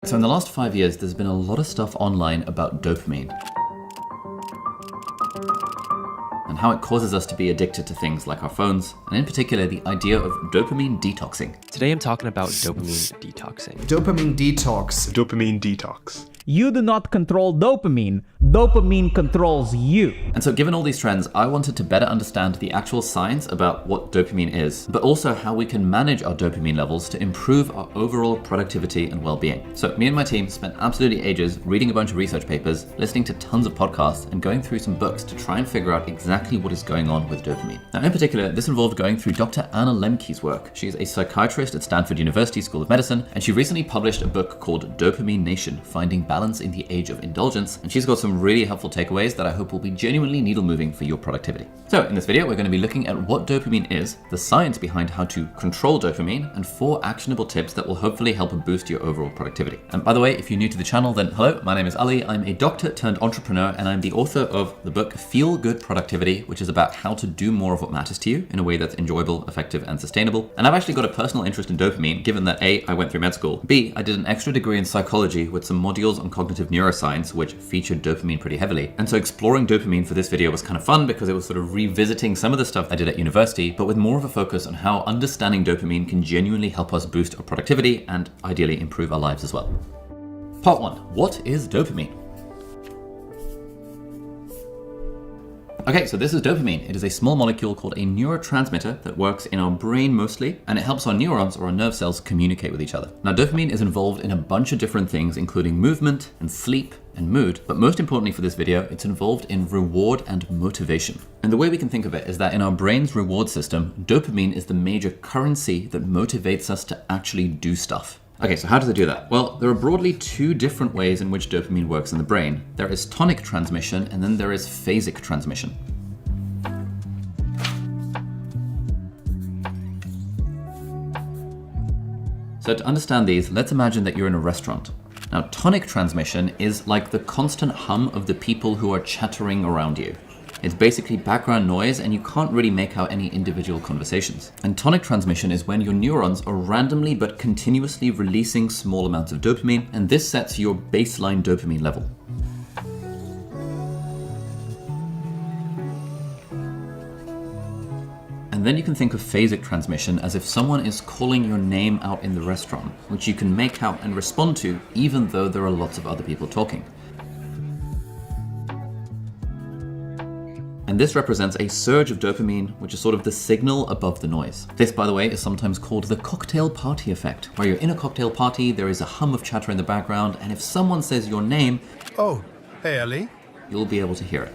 So in the last 5 years, there's been a lot of stuff online about dopamine and how it causes us to be addicted to things like our phones, and in particular, the idea of dopamine detoxing. Today I'm talking about dopamine detoxing. Dopamine detox. Dopamine detox. You do not control dopamine. Dopamine controls you. And so given all these trends, I wanted to better understand the actual science about what dopamine is, but also how we can manage our dopamine levels to improve our overall productivity and well-being. So me and my team spent absolutely ages reading a bunch of research papers, listening to tons of podcasts, and going through some books to try and figure out exactly what is going on with dopamine. Now in particular, this involved going through Dr. Anna Lembke's work. She's a psychiatrist at Stanford University School of Medicine, and she recently published a book called Dopamine Nation: Finding Balance in the Age of Indulgence, and she's got some really helpful takeaways that I hope will be genuinely needle-moving for your productivity. So in this video, we're going to be looking at what dopamine is, the science behind how to control dopamine, and 4 actionable tips that will hopefully help boost your overall productivity. And by the way, if you're new to the channel, then hello, my name is Ali. I'm a doctor turned entrepreneur, and I'm the author of the book Feel Good Productivity, which is about how to do more of what matters to you in a way that's enjoyable, effective, and sustainable. And I've actually got a personal interest in dopamine, given that A, I went through med school, B, I did an extra degree in psychology with some modules on cognitive neuroscience, which featured dopamine pretty heavily. And so exploring dopamine for this video was kind of fun because it was sort of revisiting some of the stuff I did at university, but with more of a focus on how understanding dopamine can genuinely help us boost our productivity and ideally improve our lives as well. Part 1. What is dopamine? Okay, so this is dopamine. It is a small molecule called a neurotransmitter that works in our brain mostly, and it helps our neurons or our nerve cells communicate with each other. Now, dopamine is involved in a bunch of different things, including movement and sleep and mood, but most importantly for this video, it's involved in reward and motivation. And the way we can think of it is that in our brain's reward system, dopamine is the major currency that motivates us to actually do stuff. Okay, so how does it do that? Well, there are broadly 2 different ways in which dopamine works in the brain. There is tonic transmission, and then there is phasic transmission. So to understand these, let's imagine that you're in a restaurant. Now, tonic transmission is like the constant hum of the people who are chattering around you. It's basically background noise, and you can't really make out any individual conversations. And tonic transmission is when your neurons are randomly but continuously releasing small amounts of dopamine, and this sets your baseline dopamine level. And then you can think of phasic transmission as if someone is calling your name out in the restaurant, which you can make out and respond to even though there are lots of other people talking. And this represents a surge of dopamine, which is sort of the signal above the noise. This, by the way, is sometimes called the cocktail party effect, where you're in a cocktail party, there is a hum of chatter in the background, and if someone says your name, Oh, hey Ali. you'll be able to hear it.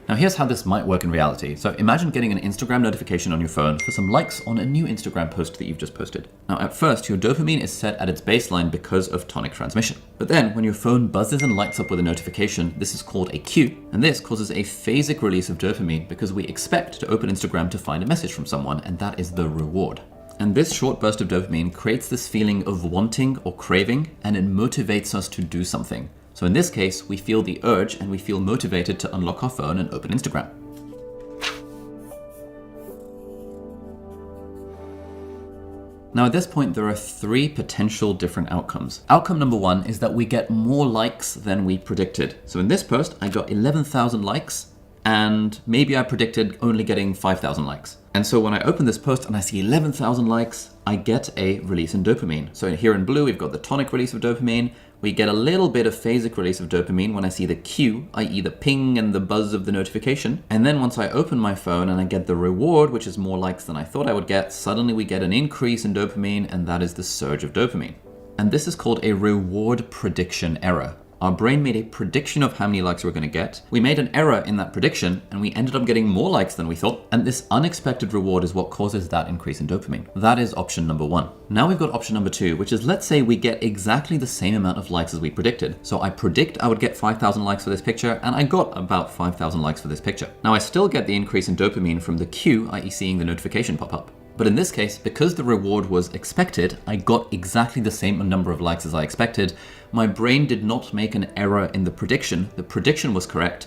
Now here's how this might work in reality. So imagine getting an Instagram notification on your phone for some likes on a new Instagram post that you've just posted. Now at first, your dopamine is set at its baseline because of tonic transmission. But then when your phone buzzes and lights up with a notification, this is called a cue. And this causes a phasic release of dopamine because we expect to open Instagram to find a message from someone, and that is the reward. And this short burst of dopamine creates this feeling of wanting or craving, and it motivates us to do something. So in this case, we feel the urge and we feel motivated to unlock our phone and open Instagram. Now at this point, there are 3 potential different outcomes. Outcome number 1 is that we get more likes than we predicted. So in this post, I got 11,000 likes, and maybe I predicted only getting 5,000 likes. And so when I open this post and I see 11,000 likes, I get a release in dopamine. So here in blue, we've got the tonic release of dopamine. We get a little bit of phasic release of dopamine when I see the cue, i.e. the ping and the buzz of the notification. And then once I open my phone and I get the reward, which is more likes than I thought I would get, suddenly we get an increase in dopamine, and that is the surge of dopamine. And this is called a reward prediction error. Our brain made a prediction of how many likes we're going to get. We made an error in that prediction, and we ended up getting more likes than we thought. And this unexpected reward is what causes that increase in dopamine. That is option number 1. Now we've got option number 2, which is, let's say we get exactly the same amount of likes as we predicted. So I predict I would get 5,000 likes for this picture, and I got about 5,000 likes for this picture. Now I still get the increase in dopamine from the cue, i.e. seeing the notification pop up. But in this case, because the reward was expected, I got exactly the same number of likes as I expected. My brain did not make an error in the prediction. The prediction was correct,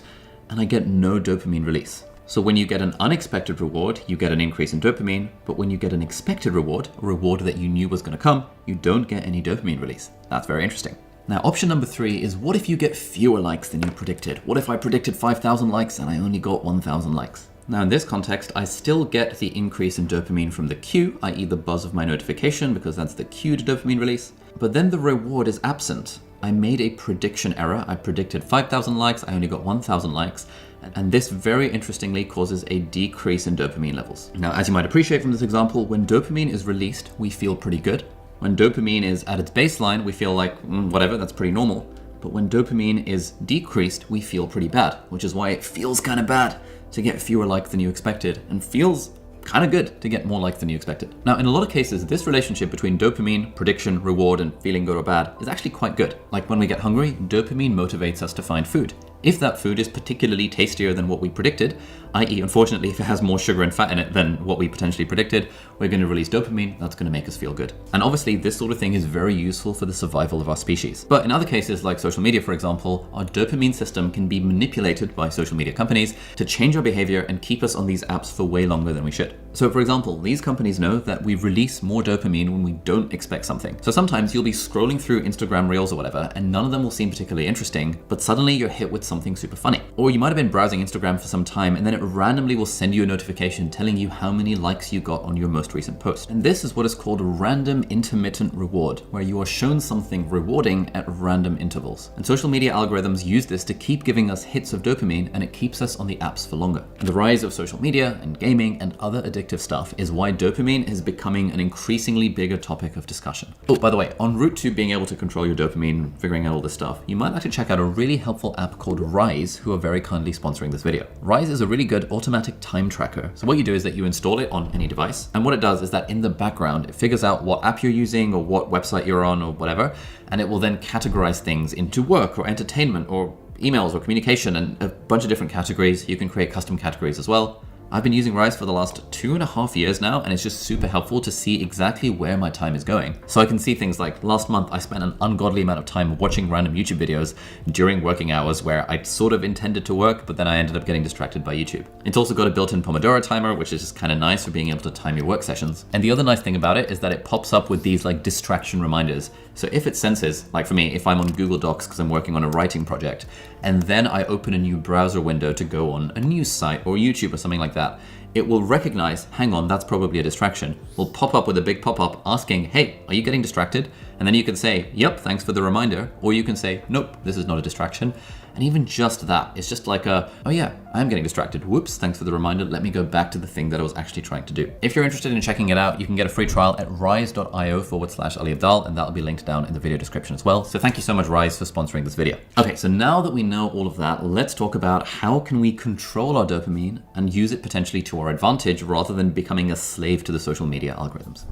and I get no dopamine release. So when you get an unexpected reward, you get an increase in dopamine, but when you get an expected reward, a reward that you knew was going to come, you don't get any dopamine release. That's very interesting. Now, option number 3 is what if you get fewer likes than you predicted? What if I predicted 5,000 likes and I only got 1,000 likes? Now, in this context, I still get the increase in dopamine from the cue, i.e. the buzz of my notification, because that's the cue to dopamine release. But then the reward is absent. I made a prediction error. I predicted 5,000 likes, I only got 1,000 likes. And this very interestingly causes a decrease in dopamine levels. Now, as you might appreciate from this example, when dopamine is released, we feel pretty good. When dopamine is at its baseline, we feel like, whatever, that's pretty normal. But when dopamine is decreased, we feel pretty bad, which is why it feels kind of bad to get fewer likes than you expected, and feels kind of good to get more likes than you expected. Now, in a lot of cases, this relationship between dopamine, prediction, reward, and feeling good or bad is actually quite good. Like when we get hungry, dopamine motivates us to find food. If that food is particularly tastier than what we predicted, i.e. unfortunately if it has more sugar and fat in it than what we potentially predicted, we're going to release dopamine, that's going to make us feel good. And obviously this sort of thing is very useful for the survival of our species. But in other cases like social media, for example, our dopamine system can be manipulated by social media companies to change our behavior and keep us on these apps for way longer than we should. So for example, these companies know that we release more dopamine when we don't expect something. So sometimes you'll be scrolling through Instagram Reels or whatever, and none of them will seem particularly interesting, but suddenly you're hit with something super funny. Or you might have been browsing Instagram for some time and then it randomly will send you a notification telling you how many likes you got on your most recent post. And this is what is called a random intermittent reward, where you are shown something rewarding at random intervals. And social media algorithms use this to keep giving us hits of dopamine, and it keeps us on the apps for longer. And the rise of social media and gaming and other addictive stuff is why dopamine is becoming an increasingly bigger topic of discussion. Oh, by the way, en route to being able to control your dopamine, figuring out all this stuff, you might like to check out a really helpful app called Rise, who are very kindly sponsoring this video. Rise is a really good automatic time tracker. So what you do is that you install it on any device, and what it does is that in the background, it figures out what app you're using or what website you're on or whatever, and it will then categorize things into work or entertainment or emails or communication and a bunch of different categories. You can create custom categories as well. I've been using Rise for the last 2.5 years now, and it's just super helpful to see exactly where my time is going. So I can see things like last month I spent an ungodly amount of time watching random YouTube videos during working hours where I sort of intended to work, but then I ended up getting distracted by YouTube. It's also got a built-in Pomodoro timer, which is just kind of nice for being able to time your work sessions. And the other nice thing about it is that it pops up with these like distraction reminders. So if it senses, like for me, if I'm on Google Docs because I'm working on a writing project, and then I open a new browser window to go on a news site or YouTube or something like that, it will recognize, hang on, that's probably a distraction. Will pop up with a big pop-up asking, hey, are you getting distracted? And then you can say, yep, thanks for the reminder. Or you can say, nope, this is not a distraction. And even just that, it's just like a, oh yeah, I'm getting distracted. Whoops, thanks for the reminder. Let me go back to the thing that I was actually trying to do. If you're interested in checking it out, you can get a free trial at rise.io/Ali Abdal, and that'll be linked down in the video description as well. So thank you so much, Rise, for sponsoring this video. Okay, so now that we know all of that, let's talk about how can we control our dopamine and use it potentially to our advantage rather than becoming a slave to the social media algorithms.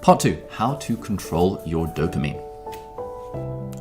Part 2, how to control your dopamine.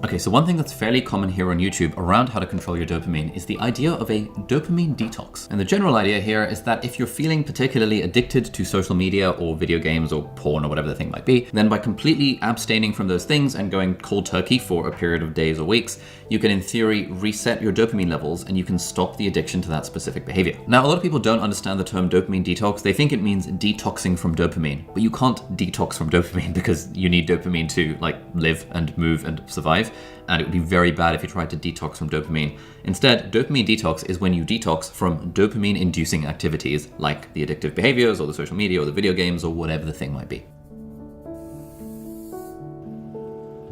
Okay, so one thing that's fairly common here on YouTube around how to control your dopamine is the idea of a dopamine detox. And the general idea here is that if you're feeling particularly addicted to social media or video games or porn or whatever the thing might be, then by completely abstaining from those things and going cold turkey for a period of days or weeks, you can in theory reset your dopamine levels and you can stop the addiction to that specific behavior. Now, a lot of people don't understand the term dopamine detox. They think it means detoxing from dopamine, but you can't detox from dopamine because you need dopamine to like live and move and survive. And it would be very bad if you tried to detox from dopamine. Instead, dopamine detox is when you detox from dopamine-inducing activities like the addictive behaviors or the social media or the video games or whatever the thing might be.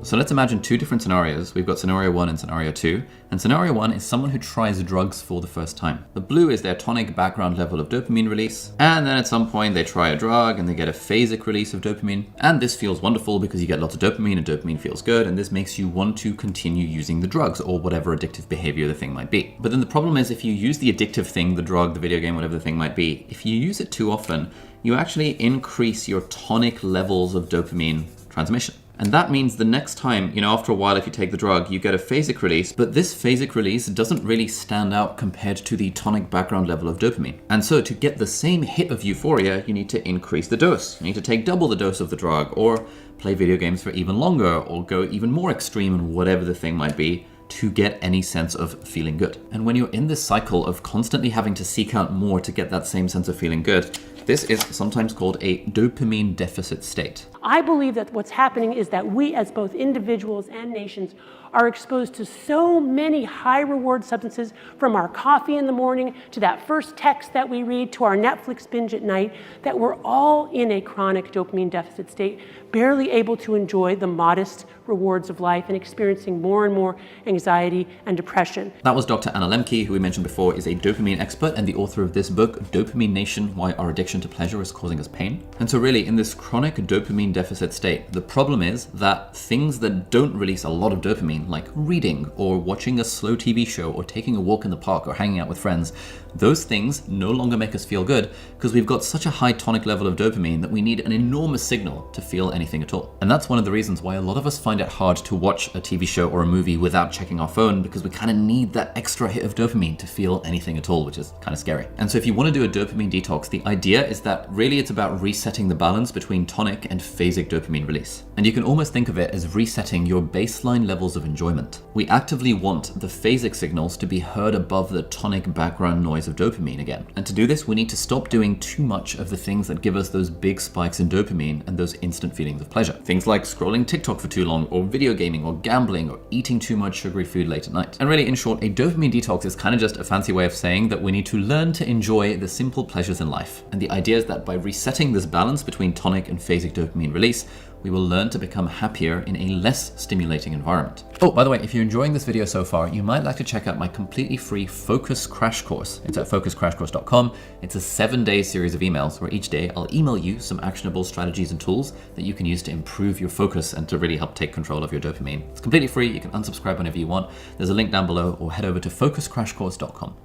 So let's imagine two different scenarios. We've got scenario 1 and scenario 2. And scenario 1 is someone who tries drugs for the first time. The blue is their tonic background level of dopamine release. And then at some point they try a drug and they get a phasic release of dopamine. And this feels wonderful because you get lots of dopamine and dopamine feels good. And this makes you want to continue using the drugs or whatever addictive behavior the thing might be. But then the problem is if you use the addictive thing, the drug, the video game, whatever the thing might be, if you use it too often, you actually increase your tonic levels of dopamine transmission. And that means the next time, after a while, if you take the drug, you get a phasic release, but this phasic release doesn't really stand out compared to the tonic background level of dopamine. And so to get the same hit of euphoria, you need to increase the dose. You need to take double the dose of the drug, or play video games for even longer, or go even more extreme in whatever the thing might be to get any sense of feeling good. And when you're in this cycle of constantly having to seek out more to get that same sense of feeling good, this is sometimes called a dopamine deficit state. I believe that what's happening is that we as both individuals and nations are exposed to so many high reward substances, from our coffee in the morning to that first text that we read to our Netflix binge at night, that we're all in a chronic dopamine deficit state, barely able to enjoy the modest rewards of life and experiencing more and more anxiety and depression. That was Dr. Anna Lembke, who we mentioned before is a dopamine expert and the author of this book, Dopamine Nation: Why Our Addiction to Pleasure is Causing Us Pain. And so really, in this chronic dopamine deficit state, the problem is that things that don't release a lot of dopamine, like reading or watching a slow TV show or taking a walk in the park or hanging out with friends, those things no longer make us feel good because we've got such a high tonic level of dopamine that we need an enormous signal to feel anything at all. And that's one of the reasons why a lot of us find it hard to watch a TV show or a movie without checking our phone, because we kind of need that extra hit of dopamine to feel anything at all, which is kind of scary. And so if you want to do a dopamine detox, the idea is that really it's about resetting the balance between tonic and phasic dopamine release. And you can almost think of it as resetting your baseline levels of enjoyment. We actively want the phasic signals to be heard above the tonic background noise of dopamine again. And to do this, we need to stop doing too much of the things that give us those big spikes in dopamine and those instant feelings of pleasure. Things like scrolling TikTok for too long, or video gaming, or gambling, or eating too much sugary food late at night. And really, in short, a dopamine detox is kind of just a fancy way of saying that we need to learn to enjoy the simple pleasures in life. And the idea is that by resetting this balance between tonic and phasic dopamine release, we will learn to become happier in a less stimulating environment. Oh, by the way, if you're enjoying this video so far, you might like to check out my completely free Focus Crash Course. It's at focuscrashcourse.com. It's a 7-day series of emails where each day I'll email you some actionable strategies and tools that you can use to improve your focus and to really help take control of your dopamine. It's completely free. You can unsubscribe whenever you want. There's a link down below, or head over to focuscrashcourse.com.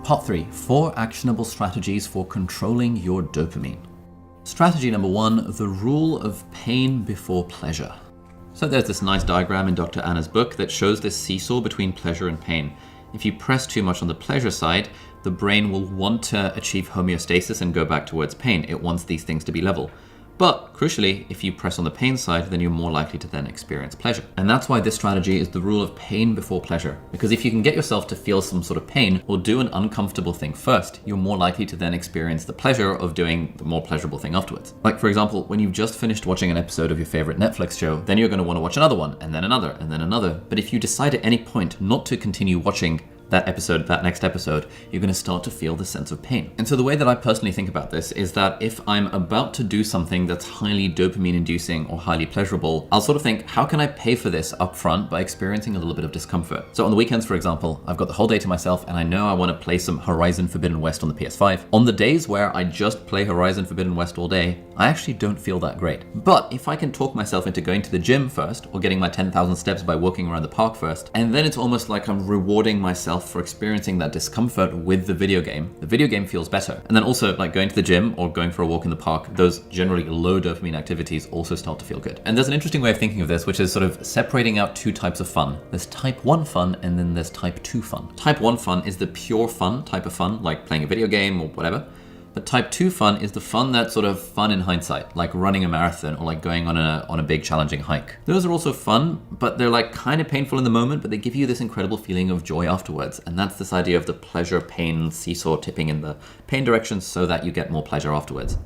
Part 3, 4 actionable strategies for controlling your dopamine. Strategy number 1, the rule of pain before pleasure. So there's this nice diagram in Dr. Anna's book that shows this seesaw between pleasure and pain. If you press too much on the pleasure side, the brain will want to achieve homeostasis and go back towards pain. It wants these things to be level. But crucially, if you press on the pain side, then you're more likely to then experience pleasure. And that's why this strategy is the rule of pain before pleasure. Because if you can get yourself to feel some sort of pain or do an uncomfortable thing first, you're more likely to then experience the pleasure of doing the more pleasurable thing afterwards. Like, for example, when you've just finished watching an episode of your favorite Netflix show, then you're going to want to watch another one, and then another, and then another. But if you decide at any point not to continue watching that next episode, you're going to start to feel the sense of pain. And so the way that I personally think about this is that if I'm about to do something that's highly dopamine inducing or highly pleasurable, I'll sort of think, how can I pay for this up front by experiencing a little bit of discomfort? So on the weekends, for example, I've got the whole day to myself and I know I want to play some Horizon Forbidden West on the PS5. On the days where I just play Horizon Forbidden West all day, I actually don't feel that great. But if I can talk myself into going to the gym first, or getting my 10,000 steps by walking around the park first, and then it's almost like I'm rewarding myself for experiencing that discomfort with the video game feels better. And then also, like going to the gym or going for a walk in the park, those generally low dopamine activities also start to feel good. And there's an interesting way of thinking of this, which is sort of separating out 2 types of fun. There's type 1 fun and then there's type 2 fun. Type 1 fun is the pure fun type of fun, like playing a video game or whatever. But type 2 fun is the fun that's sort of fun in hindsight, like running a marathon or like going on a big challenging hike. Those are also fun, but they're like kind of painful in the moment, but they give you this incredible feeling of joy afterwards. And that's this idea of the pleasure-pain seesaw tipping in the pain direction so that you get more pleasure afterwards.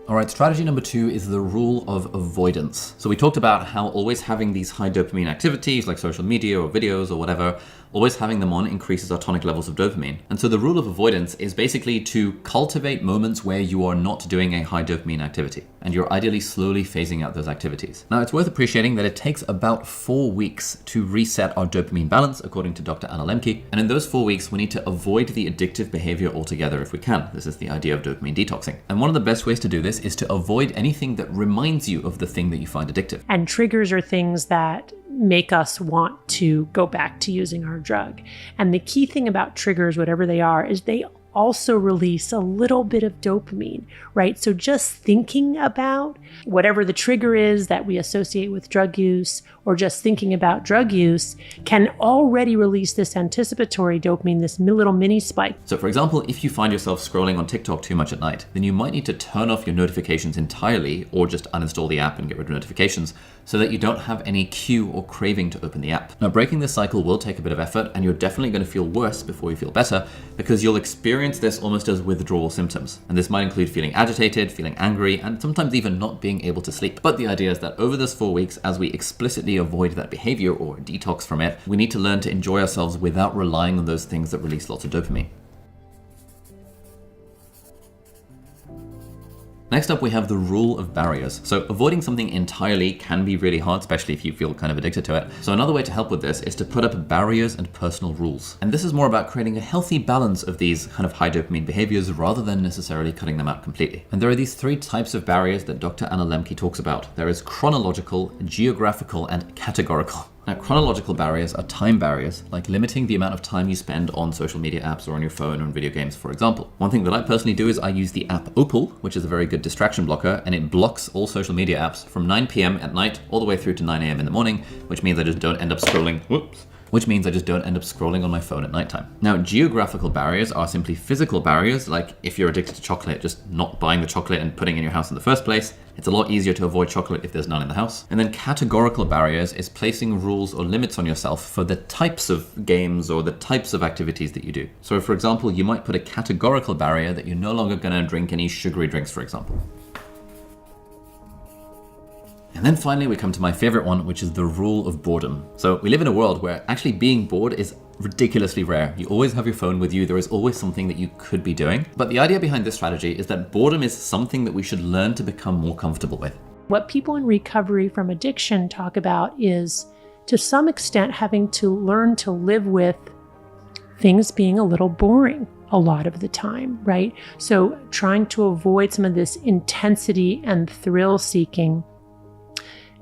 All right, strategy number 2 is the rule of avoidance. So we talked about how always having these high dopamine activities like social media or videos or whatever, always having them on increases our tonic levels of dopamine. And so the rule of avoidance is basically to cultivate moments where you are not doing a high dopamine activity, and you're ideally slowly phasing out those activities. Now, it's worth appreciating that it takes about 4 weeks to reset our dopamine balance, according to Dr. Anna Lembke. And in those 4 weeks, we need to avoid the addictive behavior altogether if we can. This is the idea of dopamine detoxing. And one of the best ways to do this is to avoid anything that reminds you of the thing that you find addictive. And triggers are things that make us want to go back to using our drug. And the key thing about triggers, whatever they are, is they also release a little bit of dopamine, right? So just thinking about whatever the trigger is that we associate with drug use, or just thinking about drug use, can already release this anticipatory dopamine, this little mini spike. So for example, if you find yourself scrolling on TikTok too much at night, then you might need to turn off your notifications entirely, or just uninstall the app and get rid of notifications, so that you don't have any cue or craving to open the app. Now, breaking this cycle will take a bit of effort, and you're definitely going to feel worse before you feel better, because you'll experience experience this almost as withdrawal symptoms. And this might include feeling agitated, feeling angry, and sometimes even not being able to sleep. But the idea is that over this 4 weeks, as we explicitly avoid that behavior or detox from it, we need to learn to enjoy ourselves without relying on those things that release lots of dopamine. Next up, we have the rule of barriers. So avoiding something entirely can be really hard, especially if you feel kind of addicted to it. So another way to help with this is to put up barriers and personal rules. And this is more about creating a healthy balance of these kind of high dopamine behaviors rather than necessarily cutting them out completely. And there are these 3 types of barriers that Dr. Anna Lembke talks about. There is chronological, geographical, and categorical. Now, chronological barriers are time barriers, like limiting the amount of time you spend on social media apps or on your phone or on video games, for example. One thing that I personally do is I use the app Opal, which is a very good distraction blocker, and it blocks all social media apps from 9 p.m. at night all the way through to 9 a.m. in the morning, which means I just don't end up scrolling. On my phone at nighttime. Now, geographical barriers are simply physical barriers, like if you're addicted to chocolate, just not buying the chocolate and putting it in your house in the first place. It's a lot easier to avoid chocolate if there's none in the house. And then categorical barriers is placing rules or limits on yourself for the types of games or the types of activities that you do. So for example, you might put a categorical barrier that you're no longer gonna drink any sugary drinks, for example. And then finally, we come to my favorite one, which is the rule of boredom. So we live in a world where actually being bored is ridiculously rare. You always have your phone with you. There is always something that you could be doing. But the idea behind this strategy is that boredom is something that we should learn to become more comfortable with. What people in recovery from addiction talk about is, to some extent, having to learn to live with things being a little boring a lot of the time, right? So trying to avoid some of this intensity and thrill seeking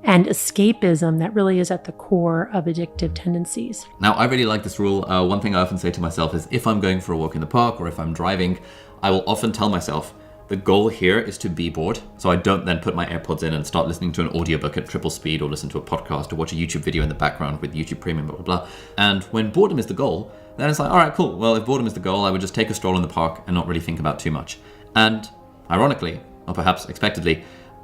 and escapism that really is at the core of addictive tendencies. Now, I really like this rule. One thing I often say to myself is if I'm going for a walk in the park or if I'm driving, I will often tell myself the goal here is to be bored. So I don't then put my AirPods in and start listening to an audiobook at triple speed or listen to a podcast or watch a YouTube video in the background with YouTube Premium, blah, blah, blah. And when boredom is the goal, then it's like, all right, cool. Well, if boredom is the goal, I would just take a stroll in the park and not really think about too much. And ironically, or perhaps expectedly,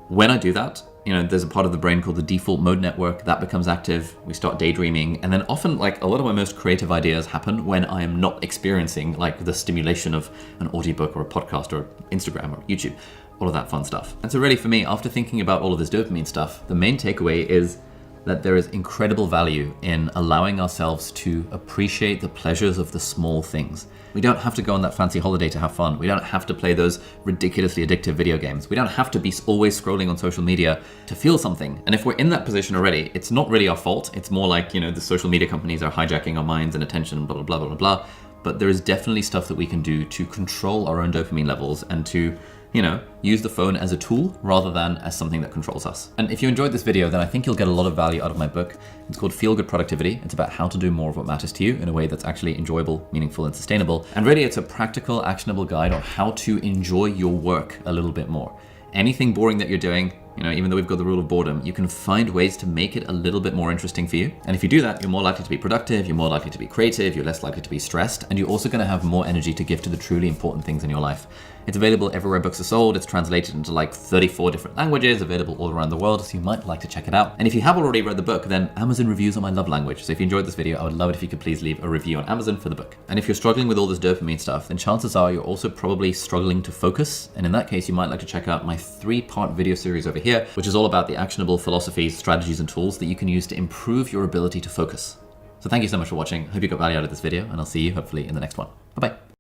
when I do that, there's a part of the brain called the default mode network that becomes active. We start daydreaming. And then often, like, a lot of my most creative ideas happen when I am not experiencing like the stimulation of an audiobook or a podcast or Instagram or YouTube, all of that fun stuff. And so really for me, after thinking about all of this dopamine stuff, the main takeaway is that there is incredible value in allowing ourselves to appreciate the pleasures of the small things. We don't have to go on that fancy holiday to have fun. We don't have to play those ridiculously addictive video games. We don't have to be always scrolling on social media to feel something. And if we're in that position already, it's not really our fault. It's more like, the social media companies are hijacking our minds and attention, blah, blah, blah, blah, blah, blah. But there is definitely stuff that we can do to control our own dopamine levels and to use the phone as a tool rather than as something that controls us. And if you enjoyed this video, then I think you'll get a lot of value out of my book. It's called Feel Good Productivity. It's about how to do more of what matters to you in a way that's actually enjoyable, meaningful, and sustainable. And really, it's a practical, actionable guide on how to enjoy your work a little bit more. Anything boring that you're doing, even though we've got the rule of boredom, you can find ways to make it a little bit more interesting for you. And if you do that, you're more likely to be productive, you're more likely to be creative, you're less likely to be stressed, and you're also going to have more energy to give to the truly important things in your life. It's available everywhere books are sold. It's translated into like 34 different languages, available all around the world, so you might like to check it out. And if you have already read the book, then Amazon reviews are my love language. So if you enjoyed this video, I would love it if you could please leave a review on Amazon for the book. And if you're struggling with all this dopamine stuff, then chances are you're also probably struggling to focus. And in that case, you might like to check out my 3-part video series over here, which is all about the actionable philosophies, strategies, and tools that you can use to improve your ability to focus. So thank you so much for watching. I hope you got value out of this video, and I'll see you hopefully in the next one. Bye-bye.